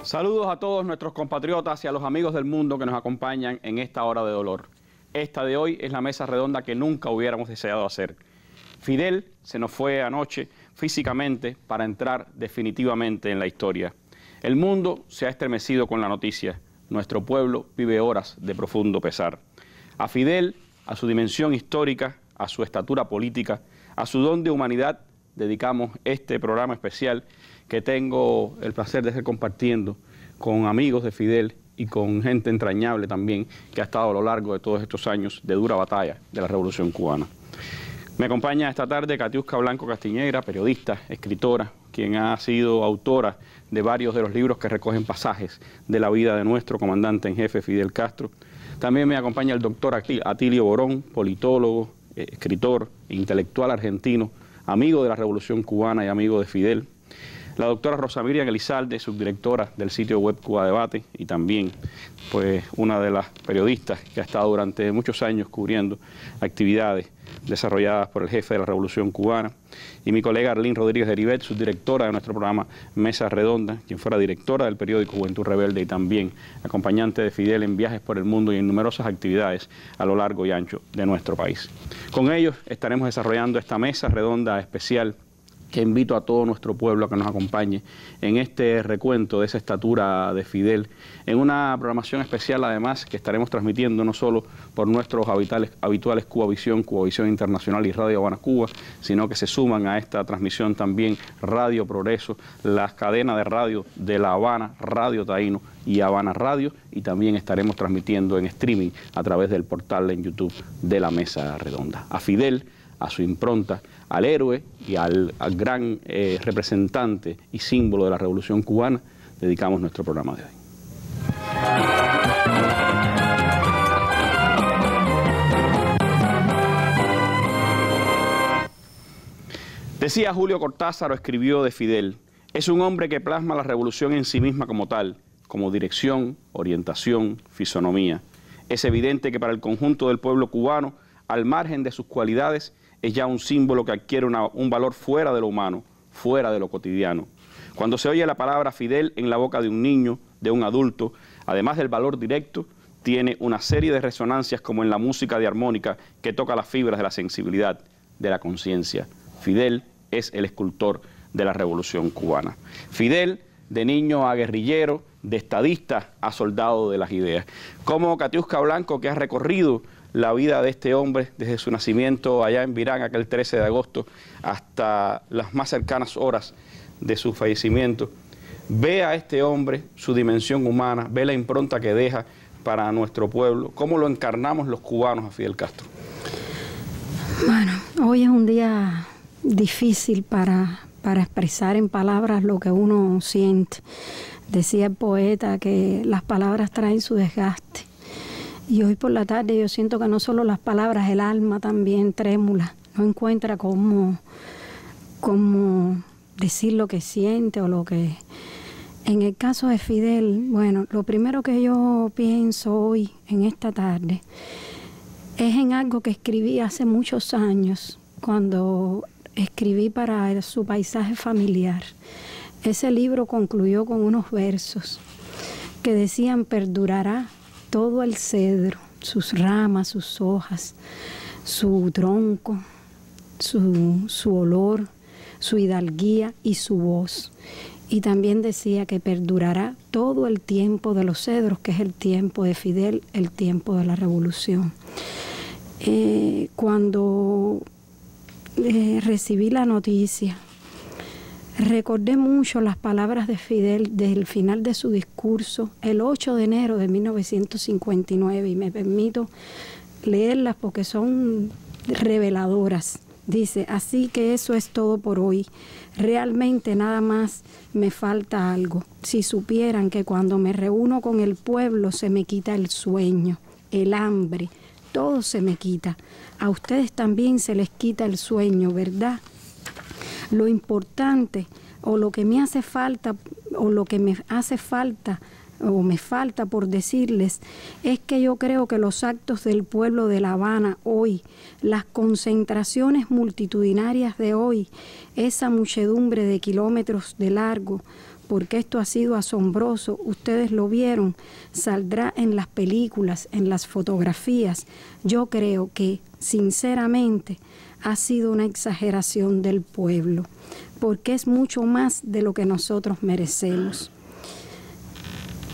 Saludos a todos nuestros compatriotas y a los amigos del mundo que nos acompañan en esta hora de dolor. Esta de hoy es la mesa redonda que nunca hubiéramos deseado hacer. Fidel se nos fue anoche físicamente para entrar definitivamente en la historia. El mundo se ha estremecido con la noticia. Nuestro pueblo vive horas de profundo pesar. A Fidel, a su dimensión histórica, a su estatura política, a su don de humanidad, dedicamos este programa especial que tengo el placer de estar compartiendo con amigos de Fidel y con gente entrañable también que ha estado a lo largo de todos estos años de dura batalla de la Revolución Cubana. Me acompaña esta tarde Katiuska Blanco Castiñeira, periodista, escritora, quien ha sido autora de varios de los libros que recogen pasajes de la vida de nuestro comandante en jefe Fidel Castro. También me acompaña el doctor Atilio Borón, politólogo, escritor, intelectual argentino, amigo de la Revolución Cubana y amigo de Fidel. La doctora Rosa Miriam Elizalde, subdirectora del sitio web Cuba Debate y también pues, una de las periodistas que ha estado durante muchos años cubriendo actividades desarrolladas por el jefe de la Revolución Cubana. Y mi colega Arlene Rodríguez de Heribet, subdirectora de nuestro programa Mesa Redonda, quien fuera directora del periódico Juventud Rebelde y también acompañante de Fidel en viajes por el mundo y en numerosas actividades a lo largo y ancho de nuestro país. Con ellos estaremos desarrollando esta Mesa Redonda especial que invito a todo nuestro pueblo a que nos acompañe en este recuento de esa estatura de Fidel, en una programación especial además que estaremos transmitiendo no solo por nuestros habituales Cubavisión Internacional y Radio Habana Cuba, sino que se suman a esta transmisión también Radio Progreso, las cadenas de radio de La Habana, Radio Taíno y Habana Radio, y también estaremos transmitiendo en streaming a través del portal en YouTube de la Mesa Redonda. A Fidel, a su impronta, al héroe y al gran representante y símbolo de la Revolución Cubana, dedicamos nuestro programa de hoy. Decía Julio Cortázar, o escribió de Fidel: es un hombre que plasma la revolución en sí misma como tal, como dirección, orientación, fisonomía. Es evidente que para el conjunto del pueblo cubano, al margen de sus cualidades, es ya un símbolo que adquiere un valor fuera de lo humano, fuera de lo cotidiano. Cuando se oye la palabra Fidel en la boca de un niño, de un adulto, además del valor directo, tiene una serie de resonancias como en la música de armónica que toca las fibras de la sensibilidad, de la conciencia. Fidel es el escultor de la Revolución Cubana. Fidel, de niño a guerrillero, de estadista a soldado de las ideas. Como Katiuska Blanco, que ha recorrido la vida de este hombre desde su nacimiento allá en Virán, aquel 13 de agosto, hasta las más cercanas horas de su fallecimiento, ve a este hombre, su dimensión humana, ve la impronta que deja para nuestro pueblo. ¿Cómo lo encarnamos los cubanos a Fidel Castro? Bueno, hoy es un día difícil para expresar en palabras lo que uno siente. Decía el poeta que las palabras traen su desgaste. Y hoy por la tarde yo siento que no solo las palabras, el alma también trémula, no encuentra cómo decir lo que siente o lo que... En el caso de Fidel, bueno, lo primero que yo pienso hoy, en esta tarde, es en algo que escribí hace muchos años, cuando escribí para su paisaje familiar. Ese libro concluyó con unos versos que decían: perdurará todo el cedro, sus ramas, sus hojas, su tronco, su olor, su hidalguía y su voz. Y también decía que perdurará todo el tiempo de los cedros, que es el tiempo de Fidel, el tiempo de la revolución. Cuando recibí la noticia, recordé mucho las palabras de Fidel del final de su discurso el 8 de enero de 1959, y me permito leerlas porque son reveladoras. Dice: así que eso es todo por hoy. Realmente nada más me falta algo. Si supieran que cuando me reúno con el pueblo se me quita el sueño, el hambre, todo se me quita. A ustedes también se les quita el sueño, ¿verdad? Lo importante, o lo que me hace falta, o lo que me hace falta, o me falta por decirles, es que yo creo que los actos del pueblo de La Habana hoy, las concentraciones multitudinarias de hoy, esa muchedumbre de kilómetros de largo, porque esto ha sido asombroso. Ustedes lo vieron, saldrá en las películas, en las fotografías. Yo creo que, sinceramente, ha sido una exageración del pueblo, porque es mucho más de lo que nosotros merecemos.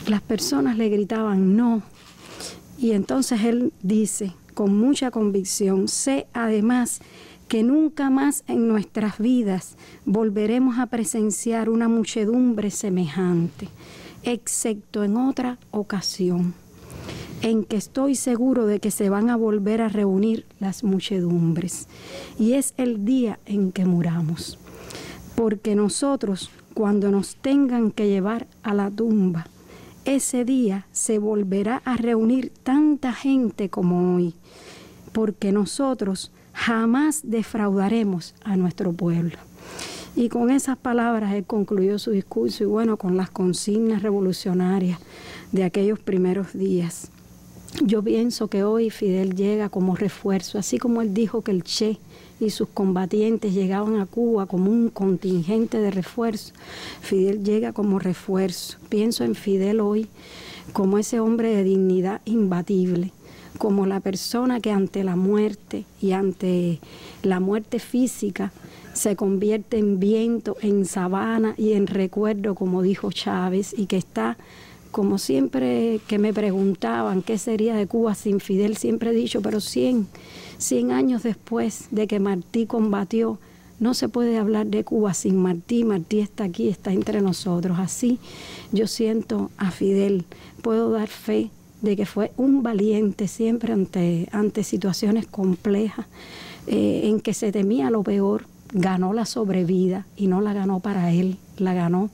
Las personas le gritaban no, y entonces él dice con mucha convicción: sé además que nunca más en nuestras vidas volveremos a presenciar una muchedumbre semejante, excepto en otra ocasión, en que estoy seguro de que se van a volver a reunir las muchedumbres, y es el día en que muramos. Porque nosotros, cuando nos tengan que llevar a la tumba, ese día se volverá a reunir tanta gente como hoy, porque nosotros jamás defraudaremos a nuestro pueblo. Y con esas palabras él concluyó su discurso, y bueno, con las consignas revolucionarias de aquellos primeros días. Yo pienso que hoy Fidel llega como refuerzo, así como él dijo que el Che y sus combatientes llegaban a Cuba como un contingente de refuerzo. Fidel llega como refuerzo. Pienso en Fidel hoy como ese hombre de dignidad imbatible, como la persona que ante la muerte y ante la muerte física se convierte en viento, en sabana y en recuerdo, como dijo Chávez, y que está, como siempre que me preguntaban qué sería de Cuba sin Fidel, siempre he dicho, pero 100 años después de que Martí combatió, no se puede hablar de Cuba sin Martí. Martí está aquí, está entre nosotros. Así yo siento a Fidel, puedo dar fe de que fue un valiente siempre ante situaciones complejas, en que se temía lo peor. Ganó la sobrevida, y no la ganó para él, la ganó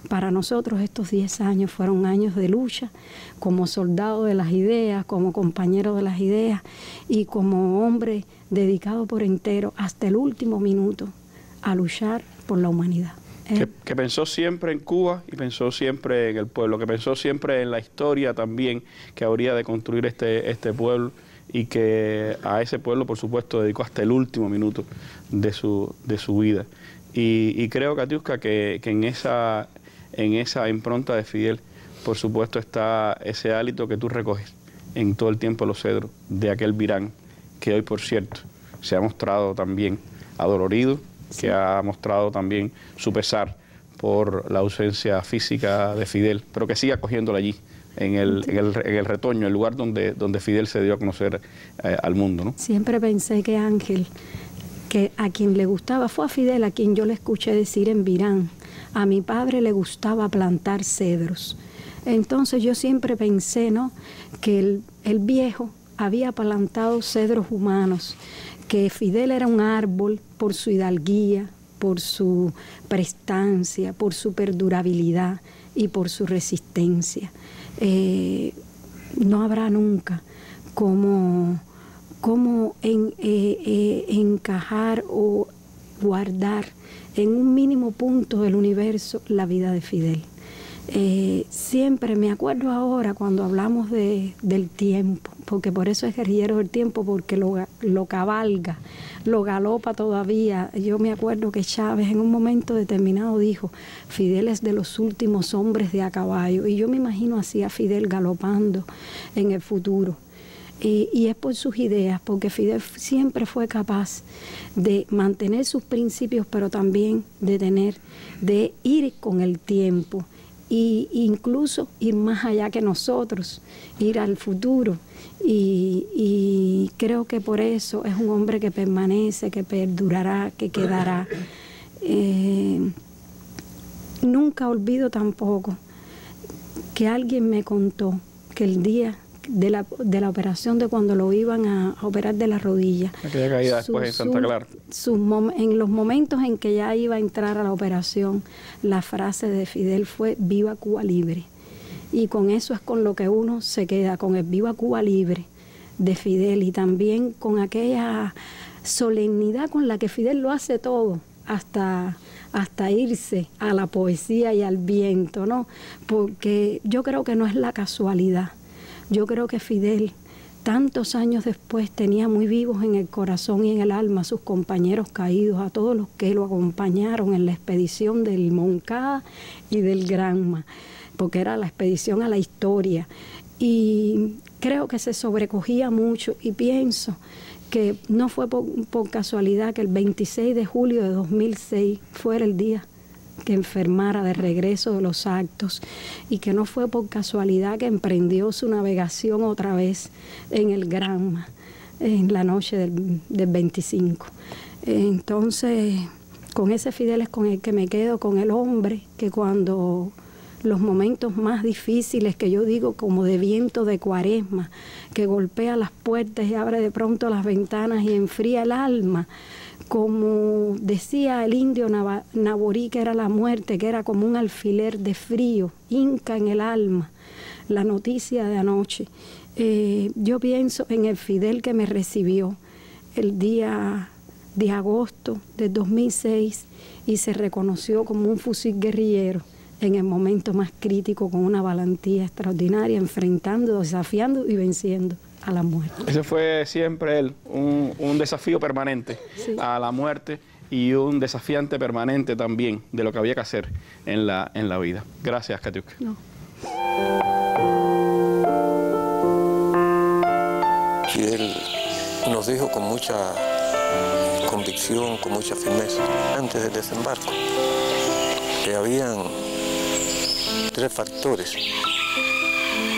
para nosotros. Estos 10 años fueron años de lucha, como soldado de las ideas, como compañero de las ideas, y como hombre dedicado por entero hasta el último minuto a luchar por la humanidad. Que pensó siempre en Cuba y pensó siempre en el pueblo, que pensó siempre en la historia también que habría de construir este pueblo, y que a ese pueblo, por supuesto, dedicó hasta el último minuto de su vida. Y creo, Katiuska, que en esa impronta de Fidel, por supuesto, está ese hálito que tú recoges en todo el tiempo los cedros de aquel Virán, que hoy, por cierto, se ha mostrado también adolorido, sí, que ha mostrado también su pesar por la ausencia física de Fidel, pero que sigue acogiéndola allí, en el retoño, el lugar donde Fidel se dio a conocer al mundo, ¿no? Siempre pensé que Ángel, que a quien le gustaba, fue a Fidel a quien yo le escuché decir en Virán: a mi padre le gustaba plantar cedros. Entonces yo siempre pensé, ¿no?, que el viejo había plantado cedros humanos, que Fidel era un árbol por su hidalguía, por su prestancia, por su perdurabilidad y por su resistencia. No habrá nunca cómo encajar o guardar en un mínimo punto del universo la vida de Fidel. Siempre me acuerdo ahora cuando hablamos del tiempo, porque por eso es guerrillero del tiempo, porque lo cabalga, lo galopa todavía. Yo me acuerdo que Chávez en un momento determinado dijo: Fidel es de los últimos hombres de a caballo, y yo me imagino así a Fidel galopando en el futuro. Y es por sus ideas, porque Fidel siempre fue capaz de mantener sus principios, pero también de ir con el tiempo, e incluso ir más allá que nosotros, ir al futuro. Y creo que por eso es un hombre que permanece, que perdurará, que quedará. Nunca olvido tampoco que alguien me contó que el día de la operación, de cuando lo iban a operar de la rodilla, aquella caída después en Santa Clara, en los momentos en que ya iba a entrar a la operación, la frase de Fidel fue: viva Cuba libre. Y con eso es con lo que uno se queda, con el viva Cuba libre de Fidel, y también con aquella solemnidad con la que Fidel lo hace todo, hasta irse a la poesía y al viento, ¿no? Porque yo creo que no es la casualidad. Yo creo que Fidel tantos años después tenía muy vivos en el corazón y en el alma a sus compañeros caídos, a todos los que lo acompañaron en la expedición del Moncada y del Granma, porque era la expedición a la historia. Y creo que se sobrecogía mucho, y pienso que no fue por casualidad que el 26 de julio de 2006 fuera el día que enfermara de regreso de los actos, y que no fue por casualidad que emprendió su navegación otra vez en el Granma en la noche del 25. Entonces, con ese Fidel es con el que me quedo, con el hombre que cuando los momentos más difíciles, que yo digo como de viento de cuaresma, que golpea las puertas y abre de pronto las ventanas y enfría el alma, como decía el indio Naborí, que era la muerte, que era como un alfiler de frío, hinca en el alma, la noticia de anoche. Yo pienso en el Fidel que me recibió el día de agosto de 2006 y se reconoció como un fusil guerrillero en el momento más crítico, con una valentía extraordinaria, enfrentando, desafiando y venciendo a la muerte. Ese fue siempre él, un desafío permanente, sí, a la muerte, y un desafiante permanente también de lo que había que hacer en la vida. Gracias, Katiuska. No. Fidel nos dijo con mucha convicción, con mucha firmeza, antes del desembarco, que habían 3 factores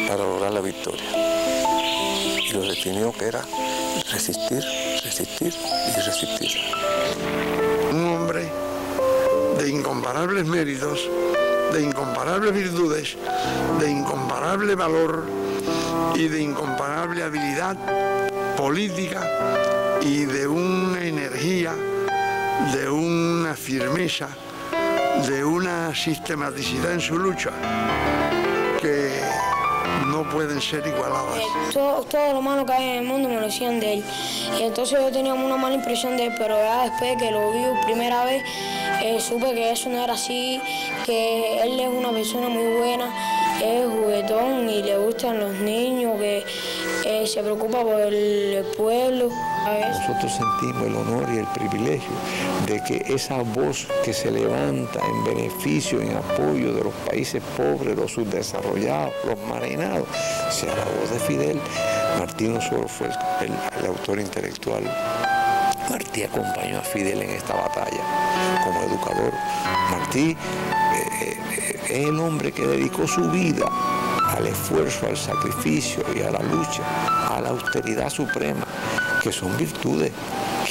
para lograr la victoria. Y lo definió que era resistir, resistir y resistir. Un hombre de incomparables méritos, de incomparables virtudes, de incomparable valor y de incomparable habilidad política y de una energía, de una firmeza, de una sistematicidad en su lucha que no pueden ser igualadas. Todo lo malo que hay en el mundo me lo decían de él. Y entonces yo tenía una mala impresión de él, pero ya después que lo vi primera vez, supe que eso no era así, que él es una persona muy buena, es juguetón y le gustan los niños, que se preocupa por el pueblo. Nosotros sentimos el honor y el privilegio de que esa voz que se levanta en beneficio, en apoyo de los países pobres, los subdesarrollados, los marginados, sea la voz de Fidel. Martí no solo fue el autor intelectual, Martí acompañó a Fidel en esta batalla como educador. Martí es el hombre que dedicó su vida al esfuerzo, al sacrificio y a la lucha, a la austeridad suprema, que son virtudes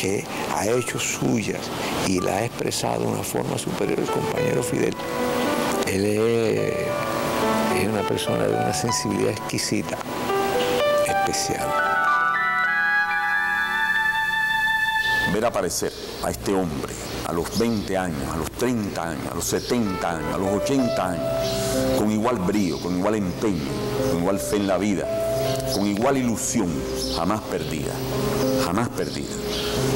que ha hecho suyas y la ha expresado de una forma superior el compañero Fidel. Él es una persona de una sensibilidad exquisita, especial. Ver aparecer a este hombre a los 20 años, a los 30 años, a los 70 años, a los 80 años, con igual brío, con igual empeño, con igual fe en la vida, con igual ilusión, jamás perdida,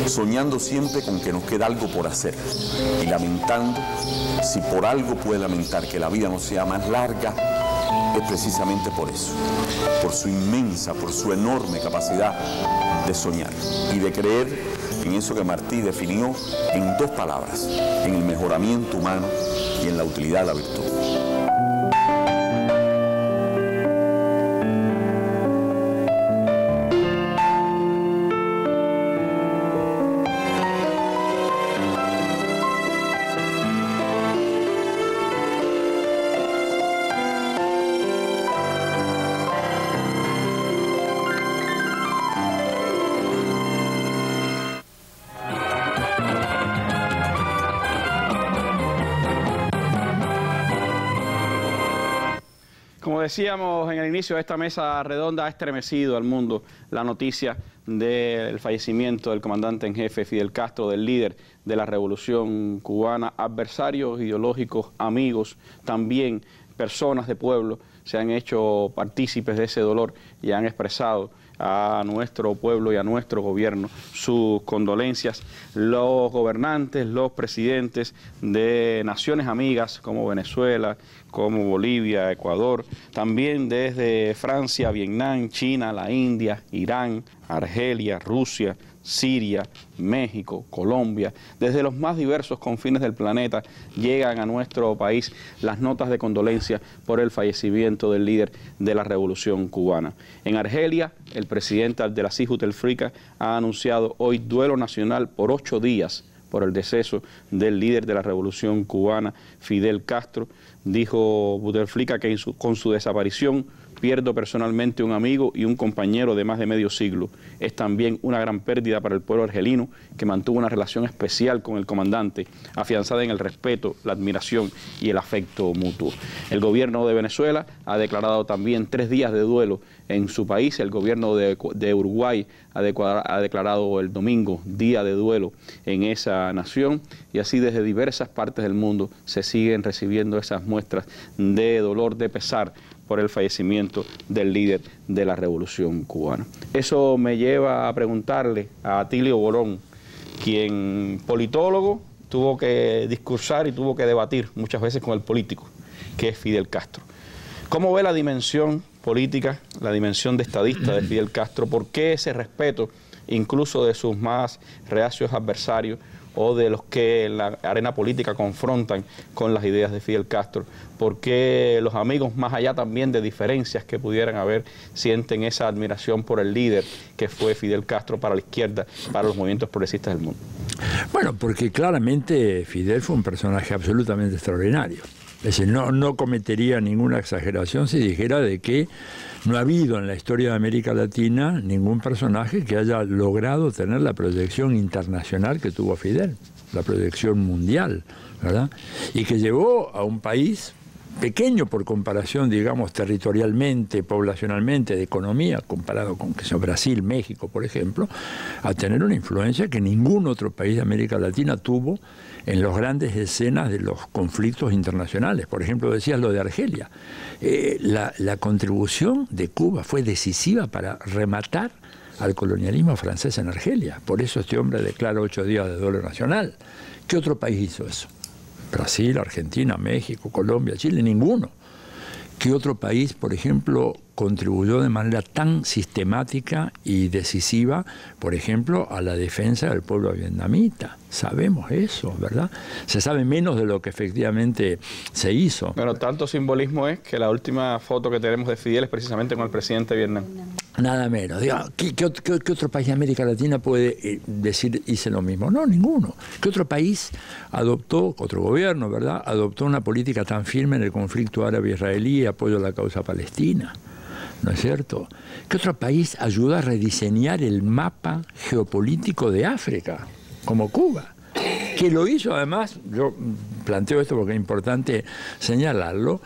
soñando siempre con que nos queda algo por hacer y lamentando, si por algo puede lamentar que la vida no sea más larga, es precisamente por eso, por su inmensa, por su enorme capacidad de soñar y de creer en eso que Martí definió en 2 palabras, en el mejoramiento humano y en la utilidad de la virtud. Como decíamos en el inicio de esta mesa redonda, ha estremecido al mundo la noticia del fallecimiento del comandante en jefe Fidel Castro, del líder de la revolución cubana. Adversarios ideológicos, amigos, también personas de pueblo se han hecho partícipes de ese dolor y han expresado a nuestro pueblo y a nuestro gobierno sus condolencias. Los gobernantes, los presidentes de naciones amigas como Venezuela, como Bolivia, Ecuador, también desde Francia, Vietnam, China, la India, Irán, Argelia, Rusia, Siria, México, Colombia, desde los más diversos confines del planeta llegan a nuestro país las notas de condolencia por el fallecimiento del líder de la Revolución Cubana. En Argelia, el presidente Abdelaziz Bouteflika ha anunciado hoy duelo nacional por 8 días por el deceso del líder de la Revolución Cubana, Fidel Castro. Dijo Bouteflika que con su desaparición pierdo personalmente un amigo y un compañero de más de medio siglo. Es también una gran pérdida para el pueblo argelino, que mantuvo una relación especial con el comandante, afianzada en el respeto, la admiración y el afecto mutuo. El gobierno de Venezuela ha declarado también 3 días de duelo en su país. El gobierno de Uruguay ha declarado el domingo día de duelo en esa nación, y así desde diversas partes del mundo se siguen recibiendo esas muestras de dolor, de pesar por el fallecimiento del líder de la Revolución Cubana. Eso me lleva a preguntarle a Atilio Borón, quien politólogo tuvo que discursar y tuvo que debatir muchas veces con el político, que es Fidel Castro. ¿Cómo ve la dimensión política, la dimensión de estadista de Fidel Castro? ¿Por qué ese respeto incluso de sus más reacios adversarios o de los que en la arena política confrontan con las ideas de Fidel Castro? ¿Por qué los amigos, más allá también de diferencias que pudieran haber, sienten esa admiración por el líder que fue Fidel Castro para la izquierda, para los movimientos progresistas del mundo? Bueno, porque claramente Fidel fue un personaje absolutamente extraordinario. Es decir, no cometería ninguna exageración si dijera de que no ha habido en la historia de América Latina ningún personaje que haya logrado tener la proyección internacional que tuvo Fidel, la proyección mundial, ¿verdad? Y que llevó a un país pequeño por comparación, digamos, territorialmente, poblacionalmente, de economía, comparado con Brasil, México, por ejemplo, a tener una influencia que ningún otro país de América Latina tuvo en las grandes escenas de los conflictos internacionales. Por ejemplo, decías lo de Argelia. La contribución de Cuba fue decisiva para rematar al colonialismo francés en Argelia. Por eso este hombre declara 8 días de duelo nacional. ¿Qué otro país hizo eso? Brasil, Argentina, México, Colombia, Chile, ninguno. ¿Qué otro país, por ejemplo, contribuyó de manera tan sistemática y decisiva, por ejemplo, a la defensa del pueblo vietnamita? Sabemos eso, ¿verdad? Se sabe menos de lo que efectivamente se hizo. Bueno, tanto simbolismo es que la última foto que tenemos de Fidel es precisamente con el presidente de Vietnam. Nada menos. ¿Qué otro país de América Latina puede decir hice lo mismo? No, ninguno. ¿Qué otro país adoptó, otro gobierno, ¿verdad?, adoptó una política tan firme en el conflicto árabe-israelí y apoyo a la causa palestina? ¿No es cierto? ¿Qué otro país ayuda a rediseñar el mapa geopolítico de África, como Cuba? Que lo hizo además, yo planteo esto porque es importante señalarlo,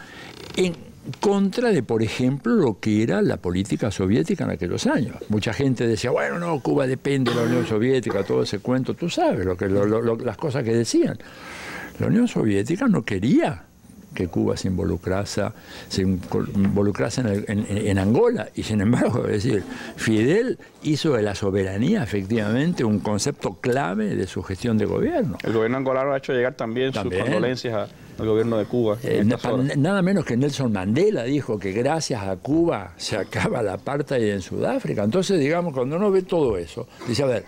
en contra de, por ejemplo, lo que era la política soviética en aquellos años. Mucha gente decía, bueno, no, Cuba depende de la Unión Soviética, todo ese cuento, tú sabes las cosas que decían. La Unión Soviética no quería que Cuba se involucrase en Angola, y sin embargo, es decir, Fidel hizo de la soberanía efectivamente un concepto clave de su gestión de gobierno. El gobierno angolano ha hecho llegar también sus condolencias al gobierno de Cuba. Nada menos que Nelson Mandela dijo que gracias a Cuba se acaba la apartheid en Sudáfrica. Entonces, digamos, cuando uno ve todo eso, dice, a ver,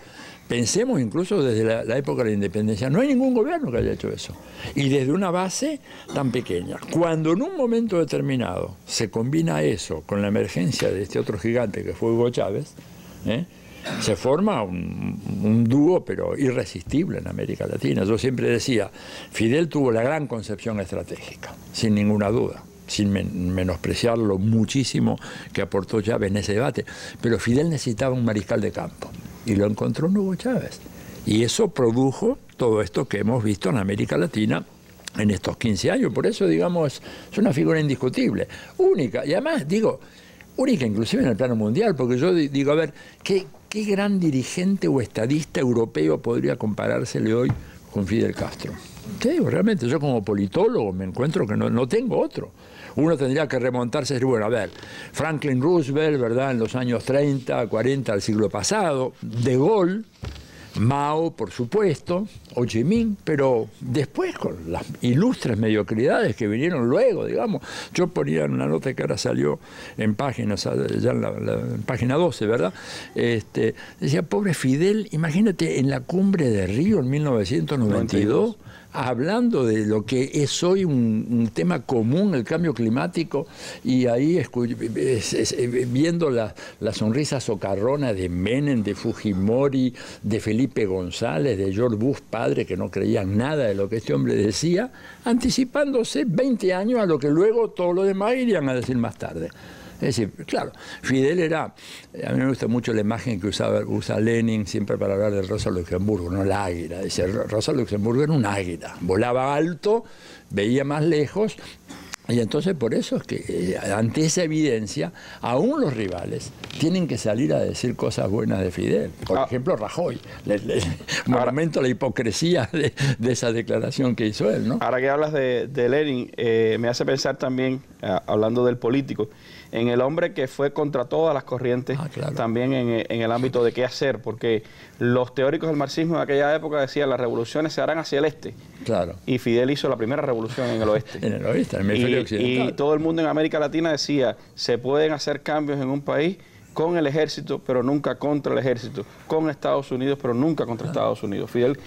pensemos incluso desde la época de la independencia, no hay ningún gobierno que haya hecho eso. Y desde una base tan pequeña. Cuando en un momento determinado se combina eso con la emergencia de este otro gigante que fue Hugo Chávez, se forma un dúo pero irresistible en América Latina. Yo siempre decía, Fidel tuvo la gran concepción estratégica, sin ninguna duda, sin menospreciar lo muchísimo que aportó Chávez en ese debate, pero Fidel necesitaba un mariscal de campo y lo encontró en Hugo Chávez. Y eso produjo todo esto que hemos visto en América Latina en estos 15 años. Por eso, digamos, es una figura indiscutible, única, y además, digo, única inclusive en el plano mundial, porque yo digo, a ver, ¿qué gran dirigente o estadista europeo podría comparársele hoy con Fidel Castro? Te digo, realmente, yo como politólogo me encuentro que no tengo otro. Uno tendría que remontarse, bueno, a ver, Franklin Roosevelt, ¿verdad?, en los años 30, 40 del siglo pasado, De Gaulle, Mao, por supuesto, Ho Chi Minh, pero después con las ilustres mediocridades que vinieron luego, digamos. Yo ponía en una nota que ahora salió en páginas, ya en página 12, ¿verdad? Decía, pobre Fidel, imagínate en la cumbre de Río en 1992, hablando de lo que es hoy un tema común, el cambio climático, y ahí viendo la sonrisa socarrona de Menem, de Fujimori, de Felipe González, de George Bush padre, que no creían nada de lo que este hombre decía, anticipándose 20 años a lo que luego todos los demás irían a decir más tarde. Es decir, claro, Fidel era, a mí me gusta mucho la imagen que usa Lenin siempre para hablar de Rosa Luxemburgo, no la águila. Dice, Rosa Luxemburgo era un águila, volaba alto, veía más lejos, y entonces por eso es que ante esa evidencia, aún los rivales tienen que salir a decir cosas buenas de Fidel. Por ejemplo, Rajoy, monumento a la hipocresía de esa declaración que hizo él, ¿no? Ahora que hablas de Lenin, me hace pensar también, hablando del político, en el hombre que fue contra todas las corrientes, claro, también en el ámbito de qué hacer, porque los teóricos del marxismo de aquella época decían las revoluciones se harán hacia el este. Claro. Y Fidel hizo la primera revolución en el oeste. En el oeste, en el hemisferio occidental. Y todo el mundo en América Latina decía, se pueden hacer cambios en un país con el ejército, pero nunca contra el ejército, con Estados Unidos, pero nunca contra Estados Unidos. Fidel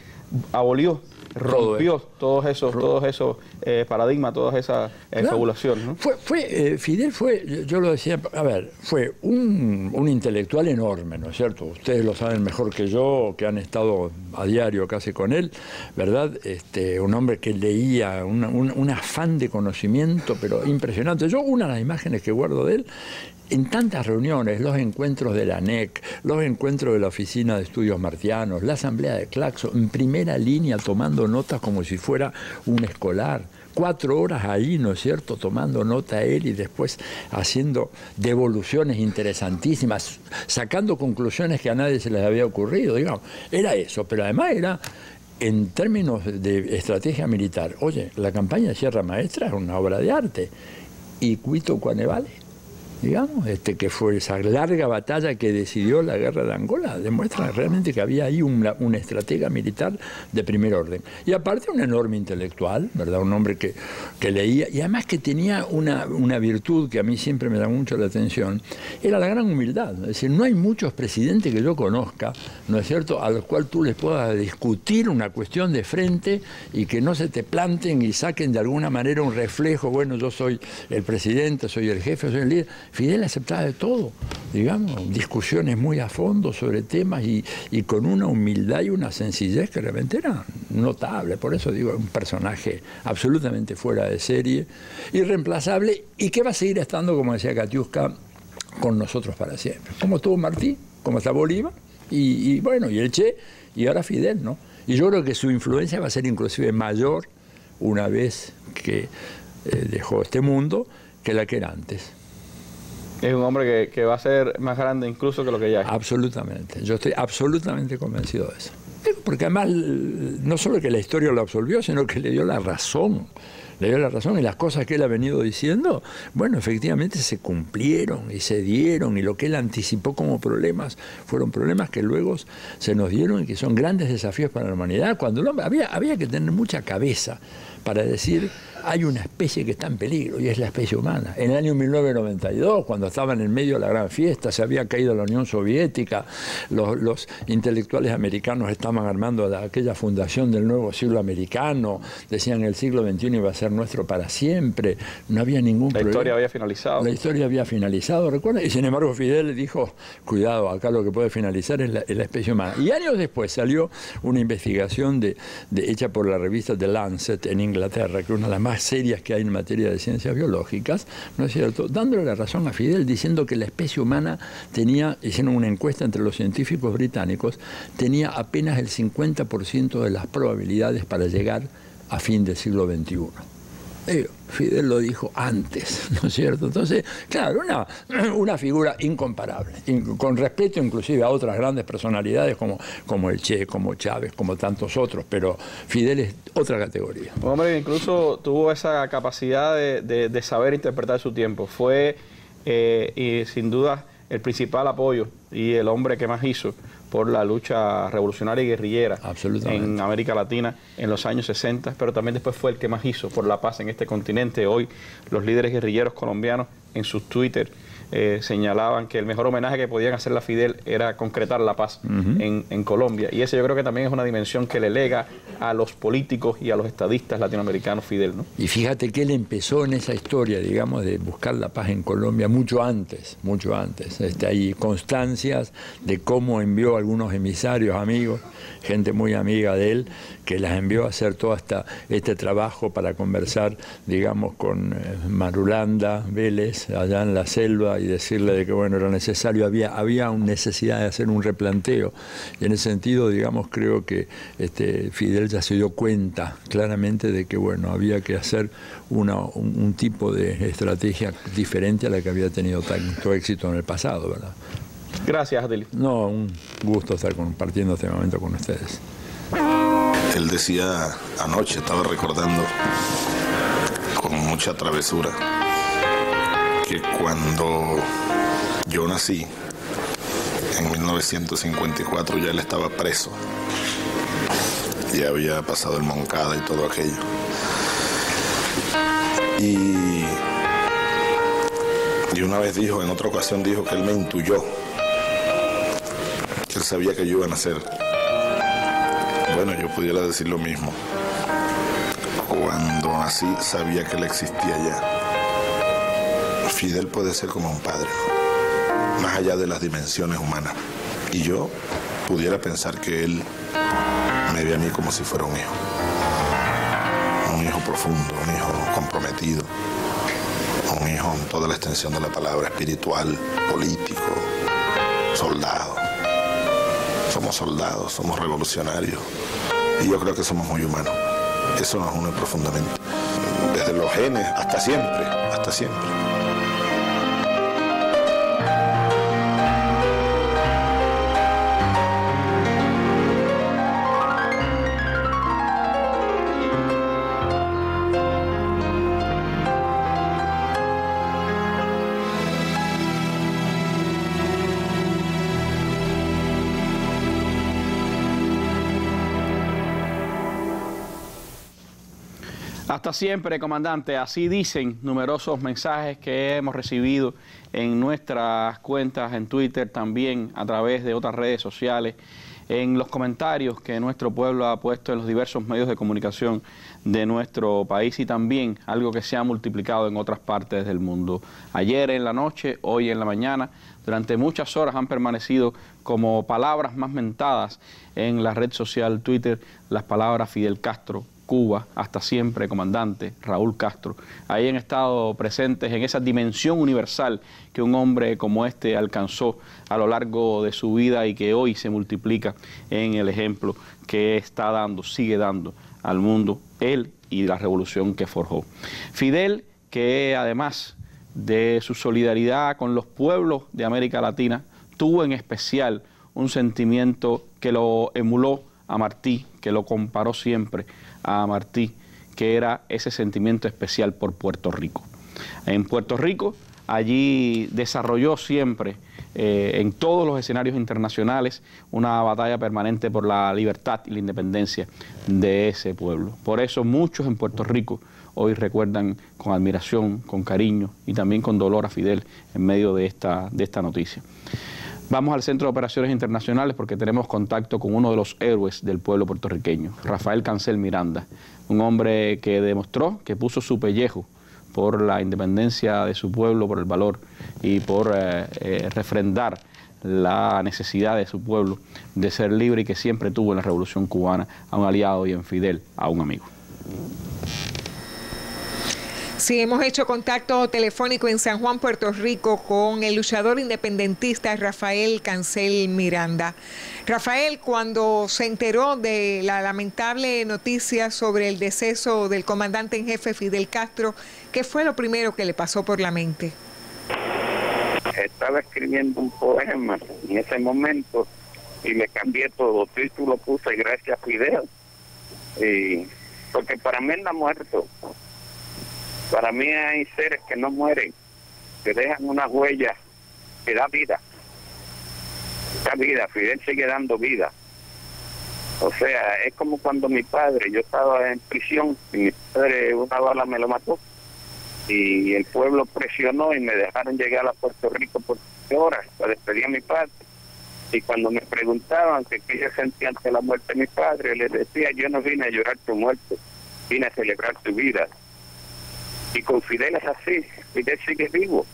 abolió, rompió todos esos paradigmas, todas esas fabulaciones, ¿no? Fidel fue, yo lo decía, a ver, fue un intelectual enorme, ¿no es cierto? Ustedes lo saben mejor que yo, que han estado a diario casi con él, ¿verdad? Un hombre que leía, un afán de conocimiento, pero impresionante. Yo, una de las imágenes que guardo de él, en tantas reuniones, los encuentros de la ANEC, los encuentros de la Oficina de Estudios Martianos, la Asamblea de Claxo, en primera línea tomando notas como si fuera un escolar. 4 horas ahí, ¿no es cierto?, tomando nota él y después haciendo devoluciones interesantísimas, sacando conclusiones que a nadie se les había ocurrido, digamos. Era eso, pero además era, en términos de estrategia militar, oye, la campaña de Sierra Maestra es una obra de arte, y Cuito Cuanevale, digamos, que fue esa larga batalla que decidió la guerra de Angola, demuestra realmente que había ahí un estratega militar de primer orden. Y aparte un enorme intelectual, ¿verdad? Un hombre que leía, y además que tenía una virtud que a mí siempre me da mucho la atención, era la gran humildad. Es decir, no hay muchos presidentes que yo conozca, ¿no es cierto?, a los cuales tú les puedas discutir una cuestión de frente y que no se te planten y saquen de alguna manera un reflejo, bueno, yo soy el presidente, soy el jefe, soy el líder. Fidel aceptaba de todo, digamos, discusiones muy a fondo sobre temas y con una humildad y una sencillez que realmente era notable. Por eso digo, un personaje absolutamente fuera de serie, irreemplazable y que va a seguir estando, como decía Katiuska, con nosotros para siempre. Como estuvo Martí, como está Bolívar, y bueno, y el Che, y ahora Fidel, ¿no? Y yo creo que su influencia va a ser inclusive mayor una vez que dejó este mundo que la que era antes. Es un hombre que va a ser más grande incluso que lo que ya es. Absolutamente. Yo estoy absolutamente convencido de eso. Porque además, no solo que la historia lo absolvió, sino que le dio la razón. Le dio la razón y las cosas que él ha venido diciendo, bueno, efectivamente se cumplieron y se dieron, y lo que él anticipó como problemas fueron problemas que luego se nos dieron y que son grandes desafíos para la humanidad. Cuando el hombre, había que tener mucha cabeza para decir, hay una especie que está en peligro y es la especie humana. En el año 1992, cuando estaban en medio de la gran fiesta, se había caído la Unión Soviética, los intelectuales americanos estaban armando aquella fundación del nuevo siglo americano, decían el siglo XXI iba a ser nuestro para siempre, no había ningún problema. La historia había finalizado. La historia había finalizado, ¿recuerdan? Y sin embargo Fidel dijo, cuidado, acá lo que puede finalizar es la especie humana. Y años después salió una investigación hecha por la revista The Lancet en Inglaterra, que es una de las más serias que hay en materia de ciencias biológicas, ¿no es cierto?, dándole la razón a Fidel, diciendo que la especie humana tenía, hicieron una encuesta entre los científicos británicos, tenía apenas el 50% de las probabilidades para llegar a fin del siglo XXI. Fidel lo dijo antes, ¿no es cierto? Entonces, claro, una figura incomparable, con respeto inclusive a otras grandes personalidades como el Che, como Chávez, como tantos otros, pero Fidel es otra categoría. Un hombre que incluso tuvo esa capacidad de saber interpretar su tiempo. Fue, y sin duda, el principal apoyo y el hombre que más hizo por la lucha revolucionaria y guerrillera en América Latina en los años 60, pero también después fue el que más hizo por la paz en este continente. Hoy los líderes guerrilleros colombianos en sus Twitter señalaban que el mejor homenaje que podían hacerle a Fidel era concretar la paz en Colombia. Y eso yo creo que también es una dimensión que le lega a los políticos y a los estadistas latinoamericanos Fidel, ¿no? Y fíjate que él empezó en esa historia, digamos, de buscar la paz en Colombia mucho antes. Hay constancias de cómo envió a algunos emisarios amigos, gente muy amiga de él, que las envió a hacer todo este trabajo para conversar, digamos, con Marulanda Vélez, allá en la selva, y decirle de que, bueno, era necesario, había una necesidad de hacer un replanteo. Y en ese sentido, digamos, creo que Fidel ya se dio cuenta claramente de que, bueno, había que hacer un tipo de estrategia diferente a la que había tenido tanto éxito en el pasado, ¿verdad? Gracias, Adelio. No, un gusto estar compartiendo este momento con ustedes. Él decía anoche, estaba recordando con mucha travesura, que cuando yo nací, en 1954, ya él estaba preso. Ya había pasado el Moncada y todo aquello. Y una vez dijo, en otra ocasión dijo que él me intuyó, que él sabía que yo iba a nacer. Bueno, yo pudiera decir lo mismo. Cuando nací sabía que él existía ya. Fidel puede ser como un padre, ¿no? Más allá de las dimensiones humanas. Y yo pudiera pensar que él me ve a mí como si fuera un hijo. Un hijo profundo, un hijo comprometido. Un hijo en toda la extensión de la palabra, espiritual, político, soldado. Somos soldados, somos revolucionarios. Y yo creo que somos muy humanos. Eso nos une profundamente. Desde los genes hasta siempre, hasta siempre. Hasta siempre, comandante. Así dicen numerosos mensajes que hemos recibido en nuestras cuentas en Twitter, también a través de otras redes sociales, en los comentarios que nuestro pueblo ha puesto en los diversos medios de comunicación de nuestro país, y también algo que se ha multiplicado en otras partes del mundo. Ayer en la noche, hoy en la mañana, durante muchas horas han permanecido como palabras más mentadas en la red social Twitter las palabras Fidel Castro, Cuba, hasta siempre, comandante, Raúl Castro. Ahí han estado presentes en esa dimensión universal que un hombre como este alcanzó a lo largo de su vida y que hoy se multiplica en el ejemplo que está dando, sigue dando al mundo, él y la revolución que forjó. Fidel, que además de su solidaridad con los pueblos de América Latina, tuvo en especial un sentimiento que lo emuló a Martí, que lo comparó siempre a Martí, que era ese sentimiento especial por Puerto Rico. En Puerto Rico, allí desarrolló siempre, en todos los escenarios internacionales, una batalla permanente por la libertad y la independencia de ese pueblo. Por eso muchos en Puerto Rico hoy recuerdan con admiración, con cariño y también con dolor a Fidel en medio de esta noticia. Vamos al Centro de Operaciones Internacionales porque tenemos contacto con uno de los héroes del pueblo puertorriqueño, Rafael Cancel Miranda, un hombre que demostró que puso su pellejo por la independencia de su pueblo, por el valor y por refrendar la necesidad de su pueblo de ser libre, y que siempre tuvo en la Revolución Cubana a un aliado y en Fidel a un amigo. Sí, hemos hecho contacto telefónico en San Juan, Puerto Rico, con el luchador independentista Rafael Cancel Miranda. Rafael, cuando se enteró de la lamentable noticia sobre el deceso del comandante en jefe Fidel Castro, ¿qué fue lo primero que le pasó por la mente? Estaba escribiendo un poema en ese momento y le cambié todo. Título puse Gracias Fidel. Porque para mí él no ha muerto. Para mí hay seres que no mueren, que dejan una huella que da vida. Da vida, Fidel sigue dando vida. O sea, es como cuando mi padre, yo estaba en prisión y mi padre una bala me lo mató. Y el pueblo presionó y me dejaron llegar a Puerto Rico por 3 horas para despedir a mi padre. Y cuando me preguntaban qué ellos sentían ante la muerte de mi padre, les decía, yo no vine a llorar tu muerte, vine a celebrar tu vida. Y con Fidel es así, Fidel sigue vivo.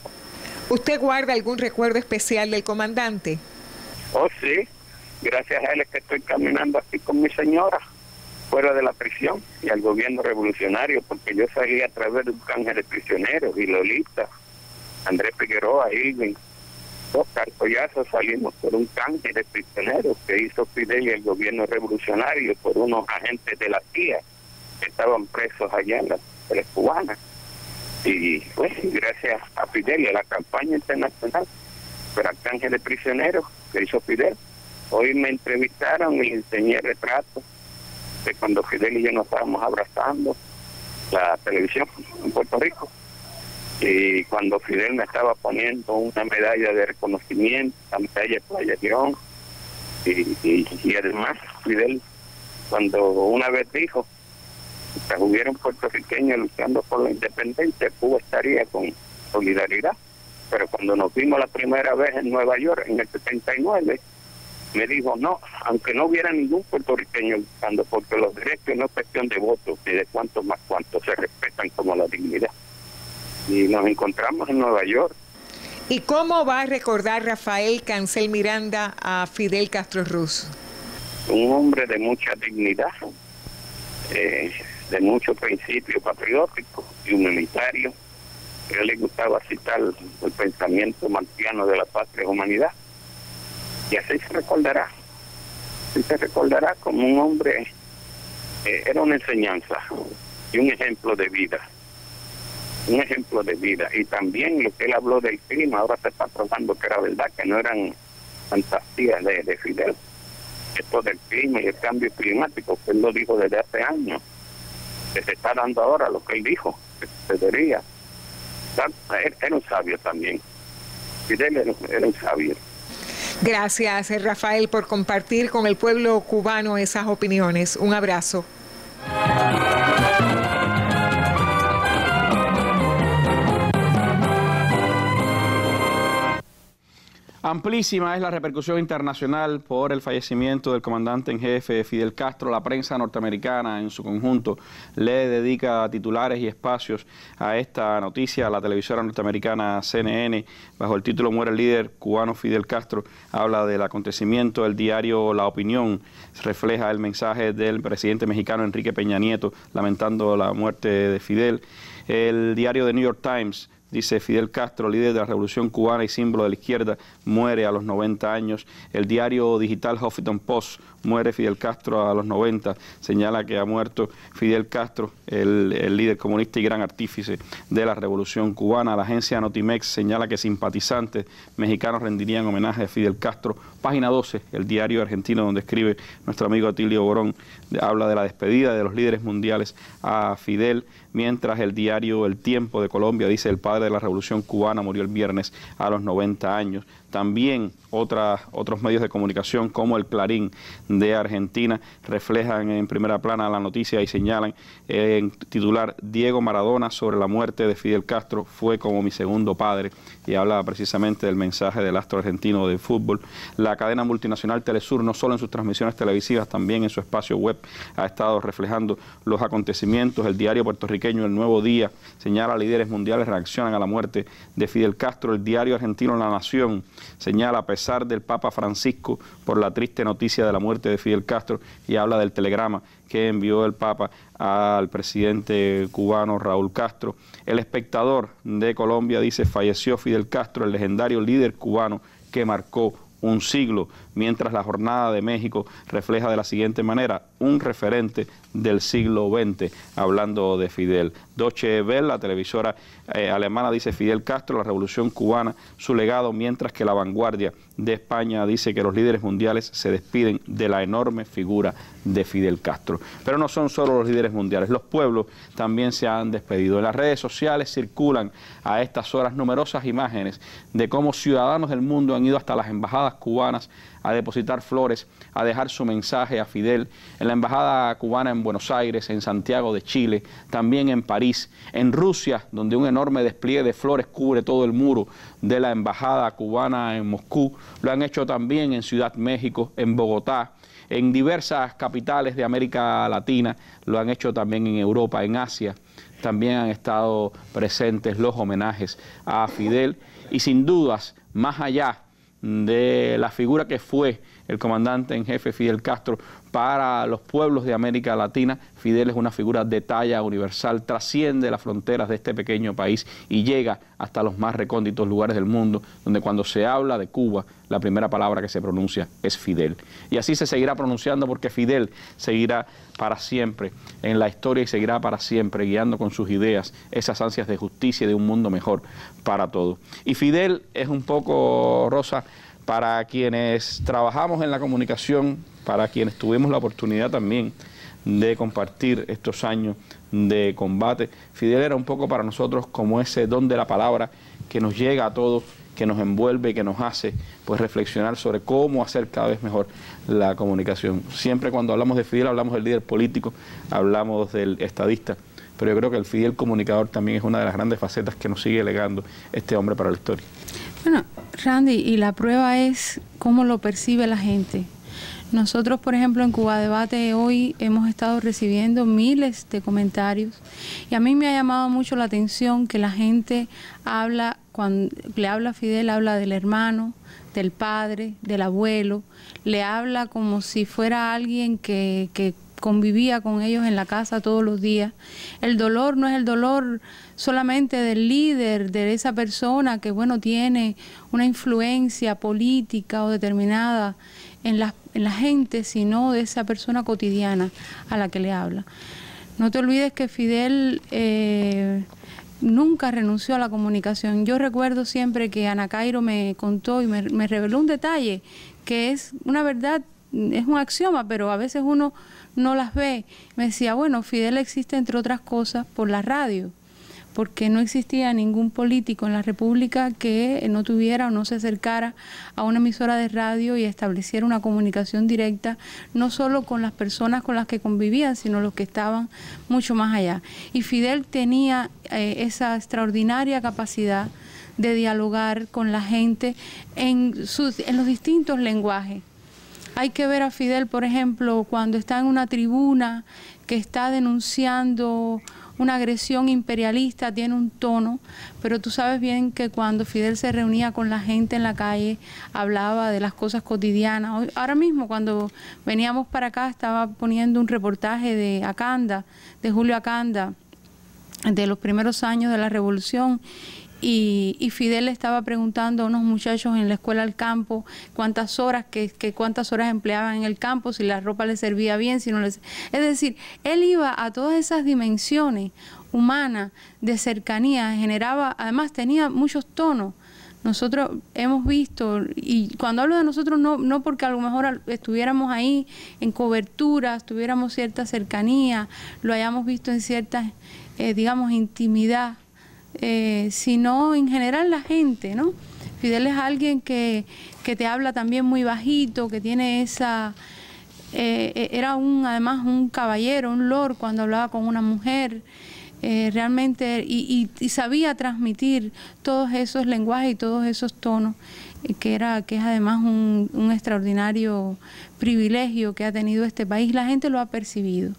¿Usted guarda algún recuerdo especial del comandante? Oh, sí, gracias a él es que estoy caminando aquí con mi señora, fuera de la prisión, y al gobierno revolucionario, porque yo salí a través de un canje de prisioneros, y Lolita, Andrés Figueroa, Irving, 2 cartollazos salimos por un canje de prisioneros que hizo Fidel y el gobierno revolucionario por unos agentes de la CIA que estaban presos allá en las tierras cubanas. Y pues gracias a Fidel y a la campaña internacional por el canje de prisioneros que hizo Fidel, hoy me entrevistaron y enseñé retratos de cuando Fidel y yo nos estábamos abrazando, la televisión en Puerto Rico, y cuando Fidel me estaba poniendo una medalla de reconocimiento, la medalla de Playa Girón, y además Fidel, cuando una vez dijo que hubieran puertorriqueños luchando por la independencia, Cuba estaría con solidaridad, pero cuando nos vimos la primera vez en Nueva York en el 79, me dijo, no, aunque no hubiera ningún puertorriqueño luchando, porque los derechos no es cuestión de votos, ni de cuántos más cuántos, se respetan como la dignidad. Y nos encontramos en Nueva York. ¿Y cómo va a recordar Rafael Cancel Miranda a Fidel Castro Ruz? Un hombre de mucha dignidad, de mucho principio patriótico y humanitario. A él le gustaba citar el pensamiento martiano de la patria y humanidad. Y así se recordará. Así se recordará como un hombre, era una enseñanza y un ejemplo de vida. Un ejemplo de vida. Y también lo que él habló del clima, ahora se está probando que era verdad, que no eran fantasías de Fidel. Esto del clima y el cambio climático, que él lo dijo desde hace años, que se está dando ahora lo que él dijo, que se debería. Él era un sabio también. Fidel era un sabio. Gracias, Rafael, por compartir con el pueblo cubano esas opiniones. Un abrazo. Amplísima es la repercusión internacional por el fallecimiento del comandante en jefe Fidel Castro. La prensa norteamericana en su conjunto le dedica titulares y espacios a esta noticia. La televisora norteamericana CNN, bajo el título Muere el líder cubano Fidel Castro, habla del acontecimiento. El diario La Opinión refleja el mensaje del presidente mexicano Enrique Peña Nieto lamentando la muerte de Fidel. El diario The New York Times dice Fidel Castro, líder de la revolución cubana y símbolo de la izquierda, muere a los 90 años. El diario digital Huffington Post, muere Fidel Castro a los 90, señala que ha muerto Fidel Castro, el líder comunista y gran artífice de la revolución cubana. La agencia Notimex señala que simpatizantes mexicanos rendirían homenaje a Fidel Castro. Página 12, el diario argentino donde escribe nuestro amigo Atilio Borón, habla de la despedida de los líderes mundiales a Fidel, mientras el diario El Tiempo de Colombia dice el padre de la revolución cubana murió el viernes a los 90 años. También otros medios de comunicación como el Clarín de Argentina reflejan en primera plana la noticia y señalan en titular Diego Maradona sobre la muerte de Fidel Castro fue como mi segundo padre, y habla precisamente del mensaje del astro argentino de fútbol. La cadena multinacional Telesur, no solo en sus transmisiones televisivas, también en su espacio web ha estado reflejando los acontecimientos. El diario puertorriqueño El Nuevo Día señala líderes mundiales reaccionan reaccionan a la muerte de Fidel Castro. El diario argentino La Nación señala, a pesar del Papa Francisco por la triste noticia de la muerte de Fidel Castro, y habla del telegrama que envió el Papa al presidente cubano Raúl Castro. El Espectador de Colombia dice, falleció Fidel Castro, el legendario líder cubano que marcó un siglo, mientras la Jornada de México refleja de la siguiente manera, un referente del siglo XX, hablando de Fidel. Deutsche Welle, la televisora alemana, dice, Fidel Castro, la revolución cubana, su legado, mientras que La Vanguardia de España dice que los líderes mundiales se despiden de la enorme figura de Fidel Castro. Pero no son solo los líderes mundiales, los pueblos también se han despedido. En las redes sociales circulan a estas horas numerosas imágenes de cómo ciudadanos del mundo han ido hasta las embajadas cubanas a depositar flores, a dejar su mensaje a Fidel, en la embajada cubana en Buenos Aires, en Santiago de Chile, también en París, en Rusia, donde un enorme despliegue de flores cubre todo el muro de la embajada cubana en Moscú. Lo han hecho también en Ciudad México, en Bogotá, en diversas capitales de América Latina, lo han hecho también en Europa, en Asia. También han estado presentes los homenajes a Fidel y sin dudas, más allá de la figura que fue el comandante en jefe Fidel Castro para los pueblos de América Latina, Fidel es una figura de talla universal, trasciende las fronteras de este pequeño país y llega hasta los más recónditos lugares del mundo, donde cuando se habla de Cuba, la primera palabra que se pronuncia es Fidel. Y así se seguirá pronunciando porque Fidel seguirá para siempre en la historia y seguirá para siempre guiando con sus ideas esas ansias de justicia y de un mundo mejor para todos. Y Fidel es un poco, Rosa, para quienes trabajamos en la comunicación, para quienes tuvimos la oportunidad también de compartir estos años de combate, Fidel era un poco para nosotros como ese don de la palabra que nos llega a todos, que nos envuelve y que nos hace pues reflexionar sobre cómo hacer cada vez mejor la comunicación. Siempre cuando hablamos de Fidel hablamos del líder político, hablamos del estadista, pero yo creo que el Fidel comunicador también es una de las grandes facetas que nos sigue legando este hombre para la historia. Bueno, Randy, y la prueba es cómo lo percibe la gente. Nosotros, por ejemplo, en Cuba Debate hoy hemos estado recibiendo miles de comentarios y a mí me ha llamado mucho la atención que la gente habla, cuando le habla a Fidel, habla del hermano, del padre, del abuelo, le habla como si fuera alguien que convivía con ellos en la casa todos los días. El dolor no es el dolor solamente del líder, de esa persona que, bueno, tiene una influencia política o determinada en la gente, sino de esa persona cotidiana a la que le habla. No te olvides que Fidel nunca renunció a la comunicación. Yo recuerdo siempre que Ana Cairo me contó y me reveló un detalle que es una verdad, es un axioma, pero a veces uno no las ve. Me decía, bueno, Fidel existe entre otras cosas por la radio, porque no existía ningún político en la República que no tuviera o no se acercara a una emisora de radio y estableciera una comunicación directa, no solo con las personas con las que convivían, sino los que estaban mucho más allá. Y Fidel tenía esa extraordinaria capacidad de dialogar con la gente en los distintos lenguajes. Hay que ver a Fidel, por ejemplo, cuando está en una tribuna que está denunciando una agresión imperialista, tiene un tono, pero tú sabes bien que cuando Fidel se reunía con la gente en la calle, hablaba de las cosas cotidianas. Ahora mismo, cuando veníamos para acá, estaba poniendo un reportaje de Acanda, de Julio Acanda, de los primeros años de la Revolución, y Fidel le estaba preguntando a unos muchachos en la escuela al campo cuántas horas empleaban en el campo, si la ropa les servía bien, si no les... Es decir, él iba a todas esas dimensiones humanas de cercanía, generaba, además tenía muchos tonos. Nosotros hemos visto, y cuando hablo de nosotros no porque a lo mejor estuviéramos ahí en cobertura, tuviéramos cierta cercanía, lo hayamos visto en cierta, digamos, intimidad, sino en general la gente, ¿no? Fidel es alguien que te habla también muy bajito, que tiene esa... era además un caballero, un lord cuando hablaba con una mujer, realmente, y sabía transmitir todos esos lenguajes y todos esos tonos, que es además un extraordinario privilegio que ha tenido este país. La gente lo ha percibido.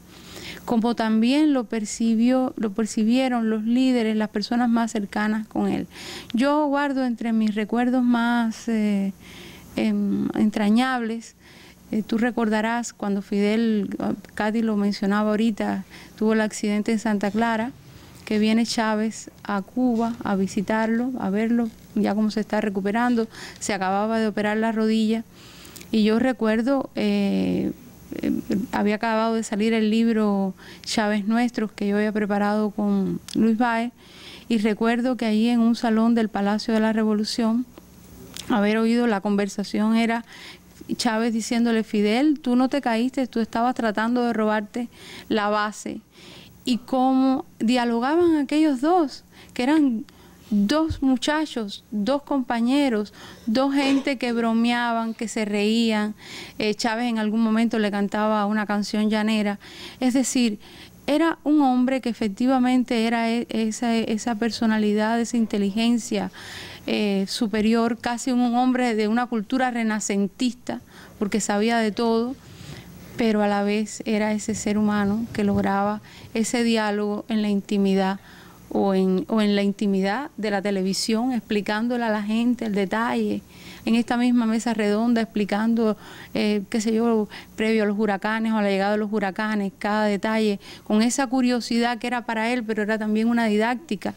como también lo percibieron los líderes, las personas más cercanas con él. Yo guardo entre mis recuerdos más entrañables, tú recordarás cuando Fidel, Katy lo mencionaba ahorita, tuvo el accidente en Santa Clara, que viene Chávez a Cuba a visitarlo, a verlo, ya cómo se está recuperando, se acababa de operar la rodilla, y yo recuerdo, había acabado de salir el libro Chávez Nuestros, que yo había preparado con Luis Báez, y recuerdo que allí en un salón del Palacio de la Revolución, haber oído la conversación era Chávez diciéndole: Fidel, tú no te caíste, tú estabas tratando de robarte la base. Y cómo dialogaban aquellos dos, que eran dos muchachos, dos compañeros, dos gente que bromeaban, que se reían. Chávez en algún momento le cantaba una canción llanera. Es decir, era un hombre que efectivamente era esa personalidad, esa inteligencia superior, casi un hombre de una cultura renacentista, porque sabía de todo, pero a la vez era ese ser humano que lograba ese diálogo en la intimidad o en la intimidad de la televisión, explicándole a la gente el detalle, en esta misma mesa redonda, explicando, qué sé yo, previo a los huracanes o a la llegada de los huracanes, cada detalle, con esa curiosidad que era para él, pero era también una didáctica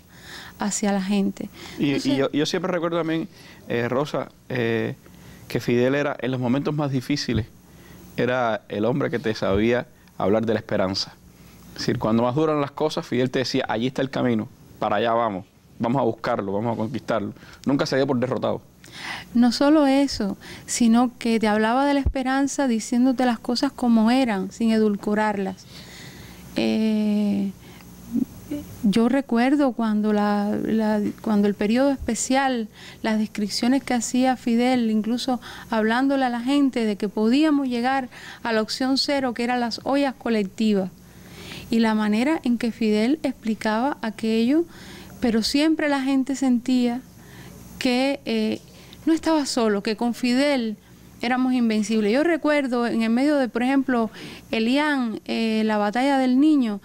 hacia la gente. Entonces, y yo siempre recuerdo también, Rosa, que Fidel era, en los momentos más difíciles, era el hombre que te sabía hablar de la esperanza. Es decir, cuando más duran las cosas, Fidel te decía: allí está el camino, para allá vamos a buscarlo, vamos a conquistarlo. Nunca se dio por derrotado. No solo eso, sino que te hablaba de la esperanza diciéndote las cosas como eran, sin edulcorarlas. Yo recuerdo cuando cuando el periodo especial, las descripciones que hacía Fidel, incluso hablándole a la gente de que podíamos llegar a la opción cero, que eran las ollas colectivas, y la manera en que Fidel explicaba aquello, pero siempre la gente sentía que no estaba solo, que con Fidel éramos invencibles. Yo recuerdo en el medio de, por ejemplo, Elián, la batalla del niño,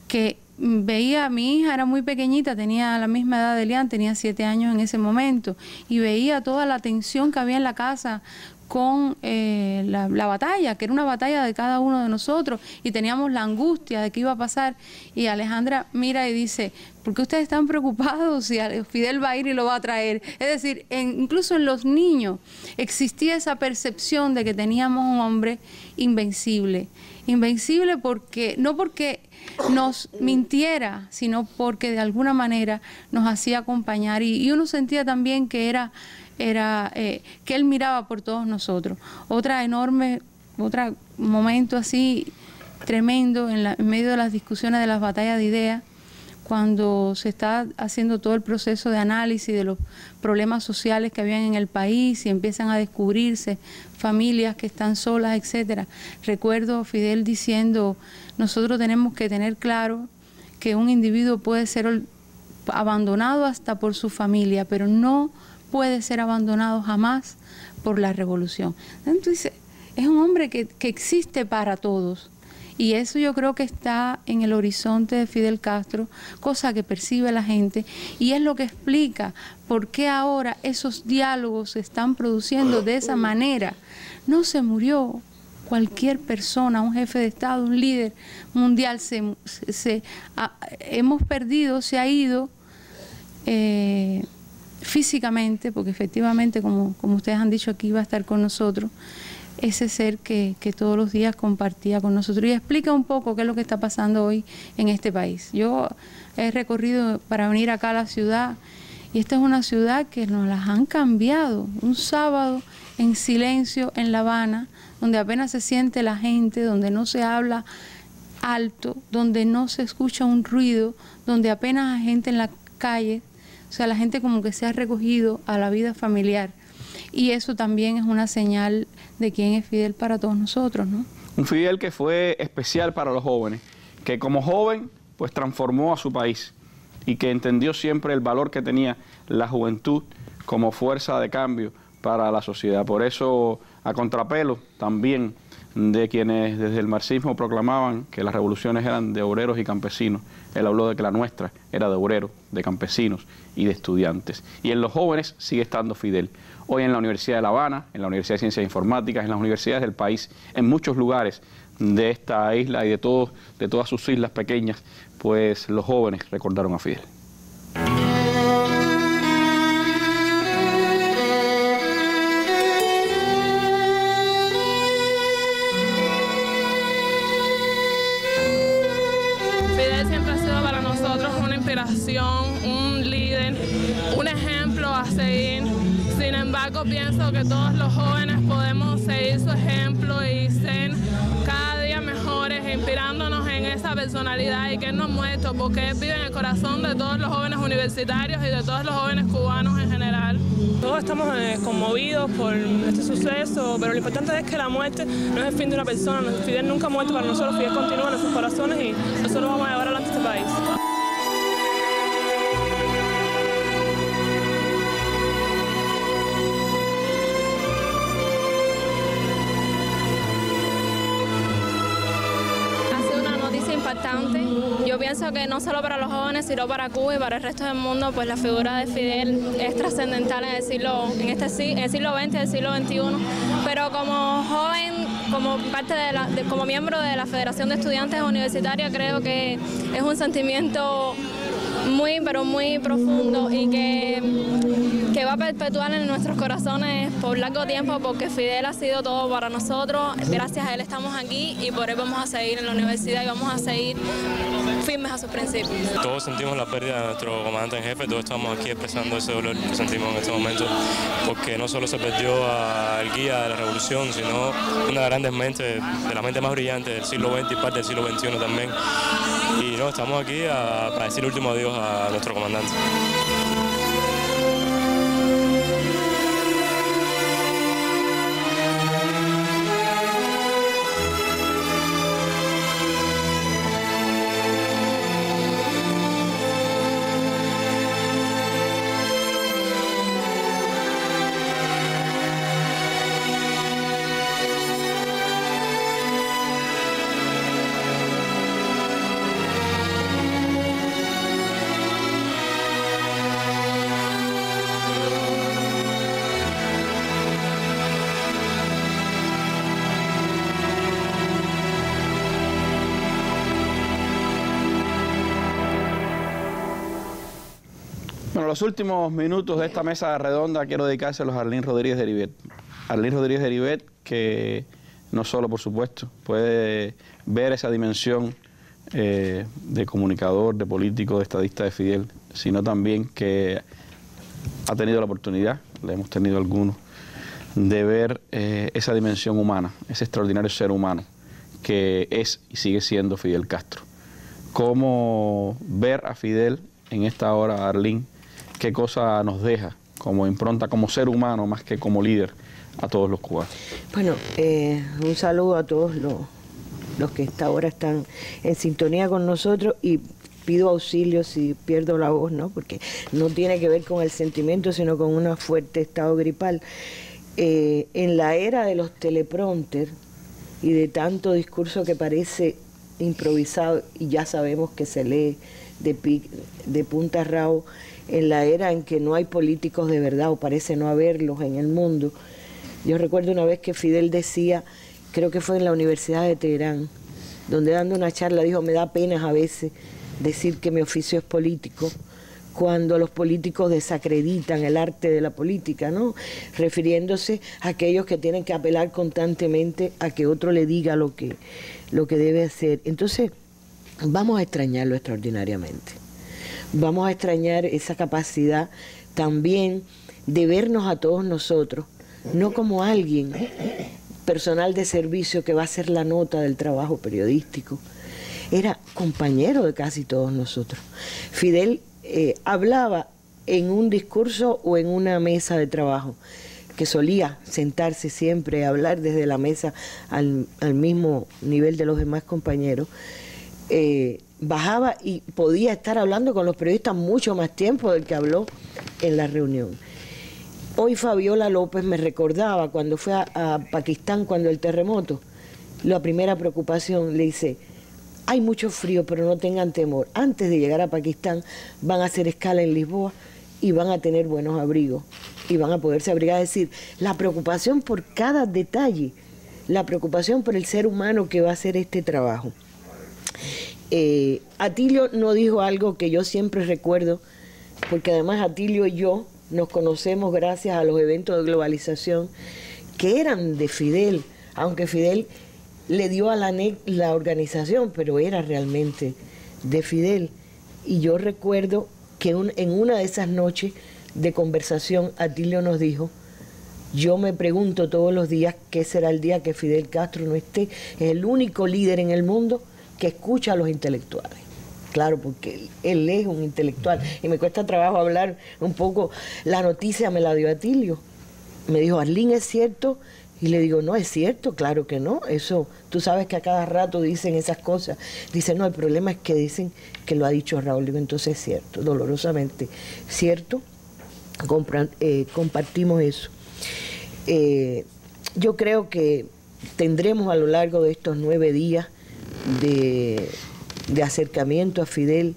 que veía, mi hija era muy pequeñita, tenía la misma edad de Elián, tenía 7 años en ese momento, y veía toda la tensión que había en la casa con la batalla, que era una batalla de cada uno de nosotros, y teníamos la angustia de qué iba a pasar, y Alejandra mira y dice: ¿por qué ustedes están preocupados si Fidel va a ir y lo va a traer? Es decir, incluso en los niños existía esa percepción de que teníamos un hombre invencible, porque no porque nos mintiera, sino porque de alguna manera nos hacía acompañar, y uno sentía también que que él miraba por todos nosotros. Otro momento así tremendo en medio de las discusiones de las batallas de ideas, cuando se está haciendo todo el proceso de análisis de los problemas sociales que habían en el país y empiezan a descubrirse familias que están solas, etcétera. Recuerdo a Fidel diciendo: nosotros tenemos que tener claro que un individuo puede ser abandonado hasta por su familia, pero no puede ser abandonado jamás por la revolución. Entonces, es un hombre que existe para todos. Y eso yo creo que está en el horizonte de Fidel Castro, cosa que percibe la gente, y es lo que explica por qué ahora esos diálogos se están produciendo de esa manera. No se murió cualquier persona, un jefe de Estado, un líder mundial, hemos perdido, se ha ido físicamente, porque efectivamente, como ustedes han dicho aquí, va a estar con nosotros, ese ser que todos los días compartía con nosotros. Y explica un poco qué es lo que está pasando hoy en este país. Yo he recorrido para venir acá a la ciudad, y esta es una ciudad que nos las han cambiado. Un sábado en silencio en La Habana, donde apenas se siente la gente, donde no se habla alto, donde no se escucha un ruido, donde apenas hay gente en la calle. O sea, la gente como que se ha recogido a la vida familiar. Y eso también es una señal de quién es Fidel para todos nosotros, ¿no? Un Fidel que fue especial para los jóvenes, que como joven pues transformó a su país y que entendió siempre el valor que tenía la juventud como fuerza de cambio para la sociedad. Por eso, a contrapelo también de quienes desde el marxismo proclamaban que las revoluciones eran de obreros y campesinos, él habló de que la nuestra era de obreros, de campesinos y de estudiantes. Y en los jóvenes sigue estando Fidel. Hoy en la Universidad de La Habana, en la Universidad de Ciencias Informáticas, en las universidades del país, en muchos lugares de esta isla y de todas sus islas pequeñas, pues los jóvenes recordaron a Fidel. Fidel siempre ha sido para nosotros una inspiración, un líder, un ejemplo a seguir. Sin embargo, pienso que todos los jóvenes podemos seguir su ejemplo y ser cada día mejores, inspirándonos en esa personalidad y que él no ha muerto, porque él vive en el corazón de todos los jóvenes universitarios y de todos los jóvenes cubanos en general. Todos estamos conmovidos por este suceso, pero lo importante es que la muerte no es el fin de una persona. Fidel nunca ha muerto para nosotros, Fidel continúa en nuestros corazones y nosotros vamos a llevar adelante este país. Yo pienso que no solo para los jóvenes, sino para Cuba y para el resto del mundo, pues la figura de Fidel es trascendental en el siglo XX y el siglo XXI. Pero como joven, como parte como miembro de la Federación de Estudiantes Universitarios, creo que es un sentimiento muy, pero muy profundo y que va a perpetuar en nuestros corazones por largo tiempo, porque Fidel ha sido todo para nosotros. Gracias a él estamos aquí y por él vamos a seguir en la universidad y vamos a seguir firmes a sus principios. Todos sentimos la pérdida de nuestro comandante en jefe, todos estamos aquí expresando ese dolor que sentimos en este momento, porque no solo se perdió al guía de la revolución, sino una de las grandes mentes, de las mentes más brillantes del siglo XX y parte del siglo XXI también. Y no, estamos aquí para decir el último adiós a nuestro comandante. Bueno, los últimos minutos de esta mesa redonda quiero dedicárselos a Arlín Rodríguez de Heribet. Arlín Rodríguez de Heribet, que no solo, por supuesto, puede ver esa dimensión de comunicador, de político, de estadista de Fidel, sino también que ha tenido la oportunidad, le hemos tenido algunos, de ver esa dimensión humana, ese extraordinario ser humano que es y sigue siendo Fidel Castro. Cómo ver a Fidel en esta hora, Arlín, qué cosa nos deja como impronta, como ser humano, más que como líder, a todos los cubanos. Bueno, un saludo a todos los que esta hora están en sintonía con nosotros y pido auxilio si pierdo la voz, ¿no? Porque no tiene que ver con el sentimiento, sino con un fuerte estado gripal. En la era de los teleprompters y de tanto discurso que parece improvisado y ya sabemos que se lee de punta a rabo, en la era en que no hay políticos de verdad o parece no haberlos en el mundo. Yo recuerdo una vez que Fidel decía, creo que fue en la Universidad de Teherán, donde dando una charla dijo, me da pena a veces decir que mi oficio es político, cuando los políticos desacreditan el arte de la política, ¿no? Refiriéndose a aquellos que tienen que apelar constantemente a que otro le diga lo que debe hacer. Entonces, vamos a extrañarlo extraordinariamente. Vamos a extrañar esa capacidad también de vernos a todos nosotros, no como alguien, personal de servicio que va a hacer la nota del trabajo periodístico. Era compañero de casi todos nosotros. Fidel hablaba en un discurso o en una mesa de trabajo, que solía sentarse siempre a hablar desde la mesa al mismo nivel de los demás compañeros. Bajaba y podía estar hablando con los periodistas mucho más tiempo del que habló en la reunión. Hoy Fabiola López me recordaba cuando fue a Pakistán, cuando el terremoto, la primera preocupación, le dice, hay mucho frío, pero no tengan temor. Antes de llegar a Pakistán van a hacer escala en Lisboa y van a tener buenos abrigos y van a poderse abrigar. Es decir, la preocupación por cada detalle, la preocupación por el ser humano que va a hacer este trabajo. Atilio no dijo algo que yo siempre recuerdo, porque además Atilio y yo nos conocemos gracias a los eventos de globalización que eran de Fidel, aunque Fidel le dio a la ANEC la organización, pero era realmente de Fidel. Y yo recuerdo que en una de esas noches de conversación, Atilio nos dijo, yo me pregunto todos los días qué será el día que Fidel Castro no esté. Es el único líder en el mundo que escucha a los intelectuales. Claro, porque él es un intelectual. Y me cuesta trabajo hablar un poco. La noticia me la dio Atilio. Me dijo, Arlene, ¿es cierto? Y le digo, no, es cierto, claro que no. Eso, tú sabes que a cada rato dicen esas cosas. Dice, no, el problema es que dicen que lo ha dicho Raúl. Digo, entonces es cierto, dolorosamente cierto. Compartimos eso. Yo creo que tendremos a lo largo de estos 9 días de acercamiento a Fidel,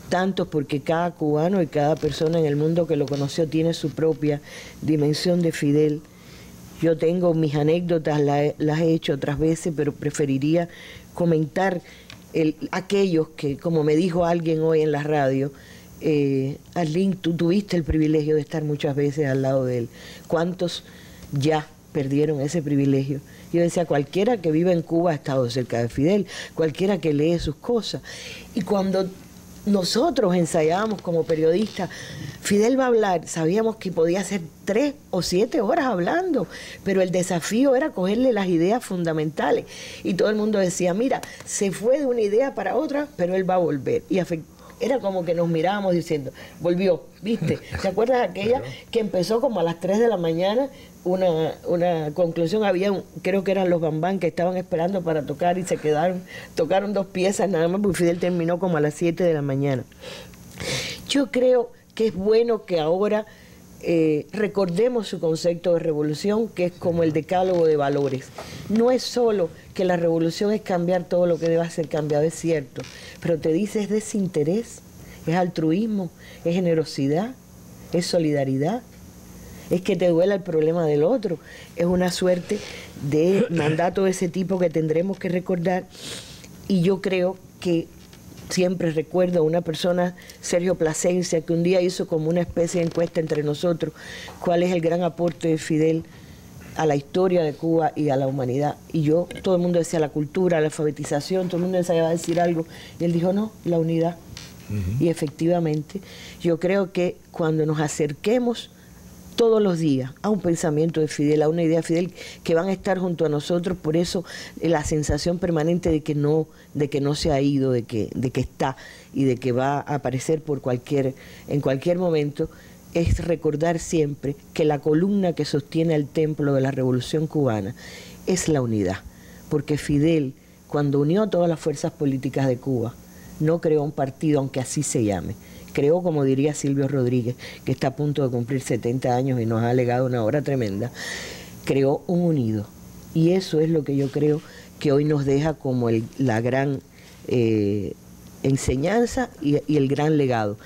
tanto porque cada cubano y cada persona en el mundo que lo conoció tiene su propia dimensión de Fidel. Yo tengo mis anécdotas, las he hecho otras veces, pero preferiría comentar aquellos que, como me dijo alguien hoy en la radio, Arlene, tú tuviste el privilegio de estar muchas veces al lado de él. ¿Cuántos ya perdieron ese privilegio? Yo decía, cualquiera que vive en Cuba ha estado cerca de Fidel, cualquiera que lee sus cosas. Y cuando nosotros ensayábamos como periodistas, Fidel va a hablar, sabíamos que podía ser 3 o 7 horas hablando, pero el desafío era cogerle las ideas fundamentales. Y todo el mundo decía, mira, se fue de una idea para otra, pero él va a volver. Y era como que nos mirábamos diciendo, volvió, ¿viste? ¿Te acuerdas aquella que empezó como a las 3 de la mañana? Una conclusión, creo que eran los Bambán que estaban esperando para tocar y se quedaron, tocaron 2 piezas nada más, porque Fidel terminó como a las 7 de la mañana. Yo creo que es bueno que ahora recordemos su concepto de revolución, que es como el decálogo de valores. No es solo que la revolución es cambiar todo lo que deba ser cambiado, es cierto, pero te dice es desinterés, es altruismo, es generosidad, es solidaridad, es que te duela el problema del otro, es una suerte de mandato de ese tipo que tendremos que recordar. Y yo creo que siempre recuerdo a una persona, Sergio Plasencia, que un día hizo como una especie de encuesta entre nosotros, cuál es el gran aporte de Fidel a la historia de Cuba y a la humanidad. Y todo el mundo decía la cultura, la alfabetización, todo el mundo ensayaba a decir algo, y él dijo, no, la unidad. Y efectivamente, yo creo que cuando nos acerquemos todos los días a un pensamiento de Fidel, a una idea de Fidel, que van a estar junto a nosotros, por eso la sensación permanente de que no se ha ido, de que está y de que va a aparecer en cualquier momento, es recordar siempre que la columna que sostiene el templo de la Revolución Cubana es la unidad, porque Fidel, cuando unió a todas las fuerzas políticas de Cuba, no creó un partido, aunque así se llame. Creó, como diría Silvio Rodríguez, que está a punto de cumplir 70 años y nos ha legado una obra tremenda, creó un unido. Y eso es lo que yo creo que hoy nos deja como la gran enseñanza y el gran legado.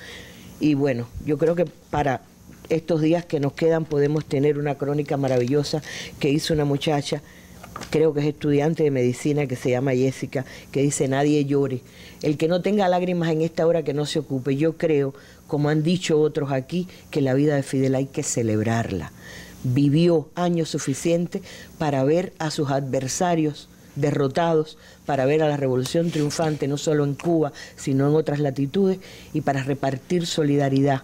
Y bueno, yo creo que para estos días que nos quedan podemos tener una crónica maravillosa que hizo una muchacha, creo que es estudiante de medicina, que se llama Jessica, que dice, nadie llore. El que no tenga lágrimas en esta hora, que no se ocupe. Yo creo, como han dicho otros aquí, que la vida de Fidel hay que celebrarla. Vivió años suficientes para ver a sus adversarios derrotados, para ver a la revolución triunfante, no solo en Cuba, sino en otras latitudes, y para repartir solidaridad.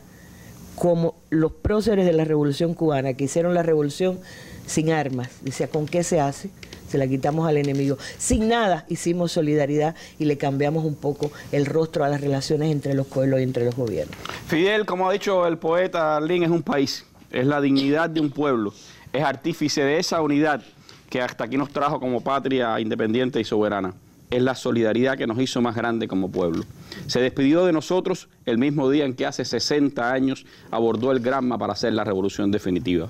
Como los próceres de la revolución cubana, que hicieron la revolución sin armas, decía, ¿con qué se hace? Se la quitamos al enemigo. Sin nada hicimos solidaridad y le cambiamos un poco el rostro a las relaciones entre los pueblos y entre los gobiernos. Fidel, como ha dicho el poeta Arlene, es un país, es la dignidad de un pueblo, es artífice de esa unidad que hasta aquí nos trajo como patria independiente y soberana. Es la solidaridad que nos hizo más grande como pueblo. Se despidió de nosotros el mismo día en que hace 60 años abordó el Granma para hacer la revolución definitiva.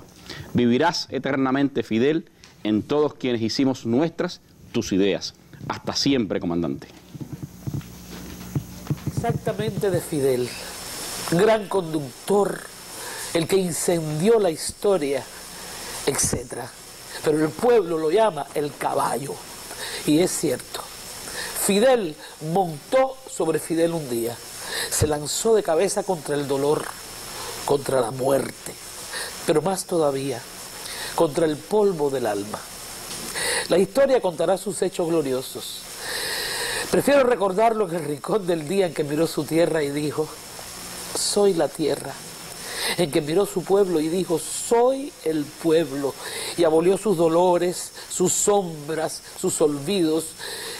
Vivirás eternamente, Fidel, en todos quienes hicimos nuestras tus ideas. Hasta siempre, comandante. Exactamente de Fidel, gran conductor, el que incendió la historia, etc. Pero el pueblo lo llama el caballo, y es cierto. Fidel montó sobre Fidel un día, se lanzó de cabeza contra el dolor, contra la muerte, pero más todavía, contra el polvo del alma. La historia contará sus hechos gloriosos. Prefiero recordarlo en el rincón del día en que miró su tierra y dijo, soy la tierra. En que miró su pueblo y dijo, soy el pueblo. Y abolió sus dolores, sus sombras, sus olvidos.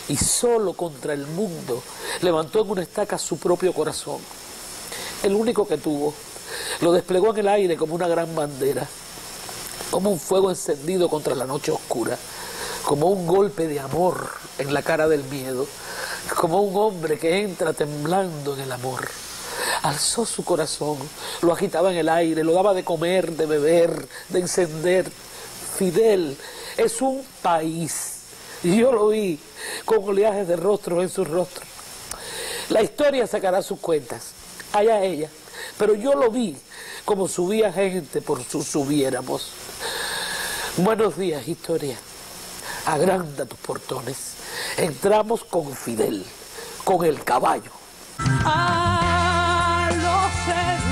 Y solo contra el mundo levantó en una estaca su propio corazón. El único que tuvo. Lo desplegó en el aire como una gran bandera. Como un fuego encendido contra la noche oscura. Como un golpe de amor en la cara del miedo. Como un hombre que entra temblando en el amor. Alzó su corazón, lo agitaba en el aire, lo daba de comer, de beber, de encender. Fidel es un país. Y yo lo vi con oleajes de rostros en su rostro. La historia sacará sus cuentas, allá ella. Pero yo lo vi como subía gente por sus subiéramos. Buenos días, historia. Agranda tus portones. Entramos con Fidel, con el caballo. A los héroes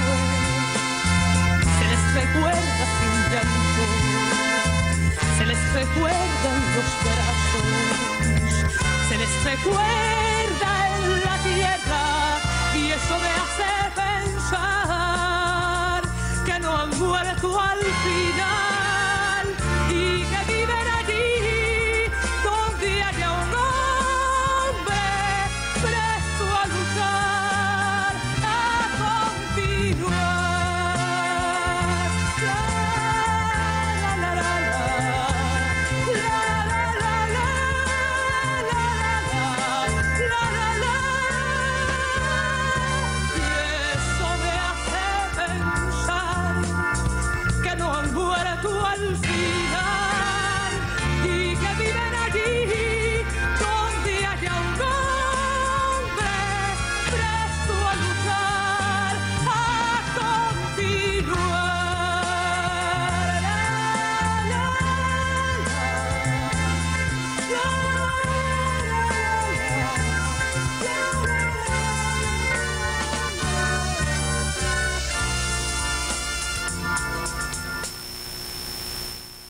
se les recuerda sin llanto, se les recuerda en los brazos, se les recuerda en la tierra, y eso de